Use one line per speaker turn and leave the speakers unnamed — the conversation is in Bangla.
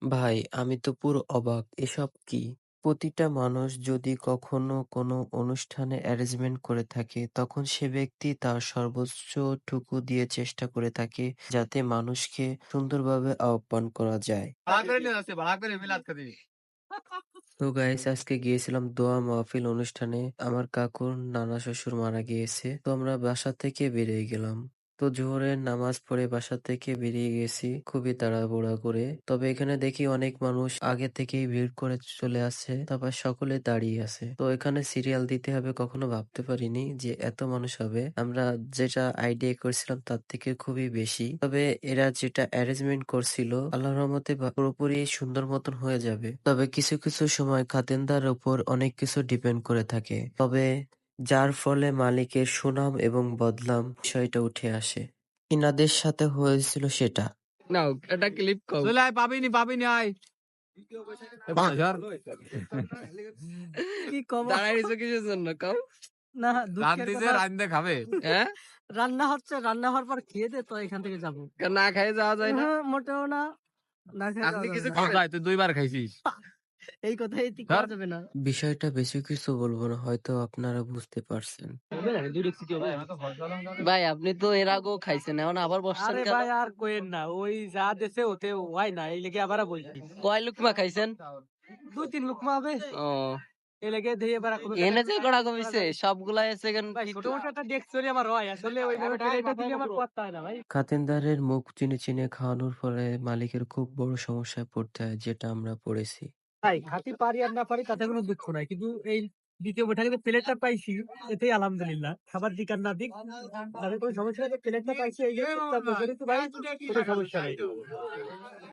ভাই, আমি তো পুরো অবাক! এসব কি? প্রতিটা মানুষ যদি কখনো কোনো অনুষ্ঠানে অ্যারেঞ্জমেন্ট করে থাকে, তখন সে ব্যক্তি তার সর্বোচ্চটুকু দিয়ে চেষ্টা করে থাকে যাতে মানুষকে সুন্দরভাবে আপ্যায়ন করা যায়।
ভাড়া করে নিয়ে যাচ্ছে, ভাড়া করে মিলাদ খাবি।
তো গাইস আজকে গিয়েছিলাম দোয়া মাহফিল অনুষ্ঠানে। আমার কাকুর নানা শ্বশুর মারা গিয়েছে। তো আমরা বাসা থেকে বেরিয়ে গেলাম। তো জোহরের নামাজ পড়ে বাসা থেকে বেরিয়ে গেছি খুবই তাড়াহুড়া করে। তবে এখানে দেখি অনেক মানুষ আগে থেকেই ভিড় করে চলে আসছে। তারপর সকলে দাঁড়িয়ে আছে। তো এখানে সিরিয়াল দিতে হবে কখনো ভাবতে পারিনি যে এত মানুষ হবে। আমরা যেটা আইডিয়া করছিলাম তার থেকে খুবই বেশি। তবে এরা যেটা অ্যারেঞ্জমেন্ট করছিল আল্লাহর রহমতে পুরোপুরি সুন্দর মতন হয়ে যাবে। তবে কিছু কিছু সময় খাতিরদার উপর অনেক কিছু ডিপেন্ড করে থাকে। তবে যার ফলে মালিকের সুনাম এবং বদনাম বিষয়টা উঠে আসে। ইনাদের সাথে হয়েছিল সেটা।
নাও একটা ক্লিপ কও।
চলে আয়, পাবিনি আয়। ধর।
কি কব?
দাঁড়াই রইছো কিসের জন্য কও?
না দুঃখের
রান্দিছে,
কথা।
রান্দে খাবে।
হ্যাঁ?
রান্না হচ্ছে, রান্না হওয়ার পর খেয়ে দে তো এখান থেকে যাবো।
না খাইয়ে যাওয়া যায় না?
মোটেও না। না খেয়ে
আপনি
যাওয়া
কিছু
যাবে না।
যাই, তুই ২ বার খাইছিস।
এই কথাই তুই
ধর।
কওয়া যাবে না।
বিষয়টা বেশি কিছু বলবো না, হয়তো আপনারা বুঝতে পারছেন।
ভাই আপনি তো এর আগেও খাইছেন এখন আবার বসছেন
আরে
কেন?
ভাই আর কোয়েন না, ওই যা দেশে ওতে হয় না, এই লেগে আবার বলছি।
কয় লুকমা খাইছেন?
2-3 লুকমা হবে,
ও
এই লেগে দিয়ে এবার
এনে যে কড়া কমিছে সবগুলা সেকেন্ড
ভাই ছোট মোটো একটা ডেক্সরি আমার হয়, আসলে ওইভাবে এটা দিলে আমার করতে হয় না ভাই।
খাতিরদারের মুখ চিনে চিনে খাওয়ানোর ফলে মালিকের খুব বড় সমস্যায় পড়তে হয়, যেটা আমরা পড়েছি।
ভাই খাতি পারি আর না পারি তাতে কোনো দুঃখ নাই, কিন্তু এই দ্বিতীয় বৈঠকে যে প্লেটটা পাইছি এতেই আলহামদুলিল্লাহ। খাবার দিক আর না দিক তাদের কোনো সমস্যা নেই, প্লেটটা পাইছি এই যে ভাই কোনো সমস্যা নেই।